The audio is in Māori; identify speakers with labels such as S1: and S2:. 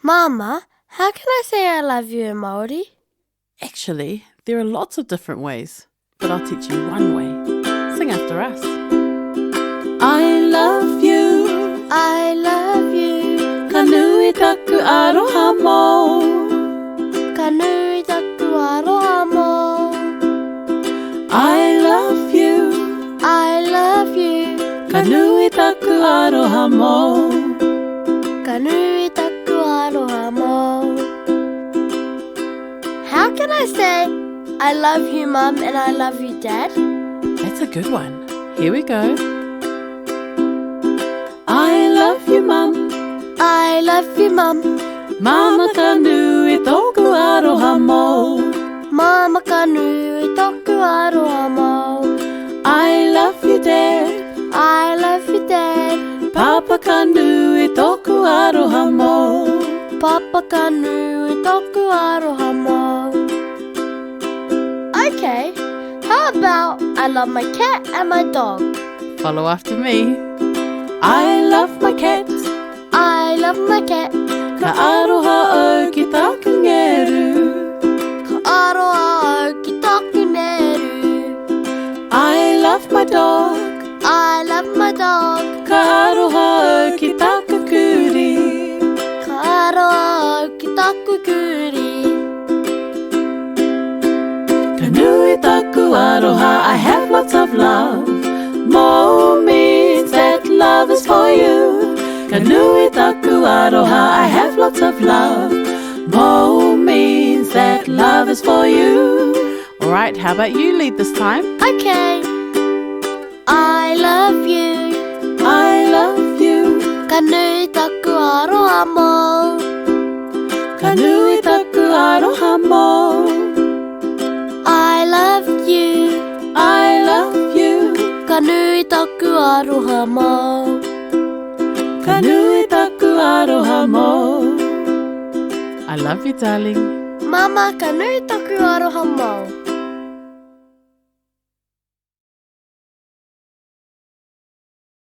S1: Mama, how can I say I love you in Māori?
S2: Actually, there are lots of different ways, but I'll teach you one way. Sing after us. I love you.
S1: I love you.
S2: Ka nui taku aroha mo.
S1: Ka nui taku aroha mo.
S2: I love you.
S1: I love you.
S2: Ka nui taku aroha mo.
S1: Ka nui taku aroha mo. How can I say I love you, Mum, and I love you, Dad?
S2: That's a good one. Here we go. I love you, Mum.
S1: I love you, Mum.
S2: Mama ka nui toku aroha mo.
S1: Mama ka nui toku aroha mo.
S2: I love you, Dad.
S1: I love you, Dad.
S2: Papa ka nui toku aroha mo.
S1: Papa ka nui toku aroha mo. Okay, how about I love my cat and my dog?
S2: Follow after me. I love my cat.
S1: I love my cat.
S2: Ka aroha o ki taku ngeru.
S1: Ka aroha o ki taku neru.
S2: I love my dog.
S1: I love my dog.
S2: Ka aroha o ki taku kuri.
S1: Ka aroha o ki taku kuri.
S2: Ka nui taku aroha, I have lots of love. Mo means that love is for you. Ka nui taku aroha, I have lots of love. Mo means that love is for you. Alright, how about you lead this time?
S1: Okay. I love you.
S2: I love you.
S1: Ka nui taku aroha mo.
S2: Ka nui taku aroha mo.
S1: I love you.
S2: I love you.
S1: Ka nui taku aroha mo.
S2: Ka nui taku aroha mo. I love you, darling.
S1: Mama, ka nui taku aroha mo.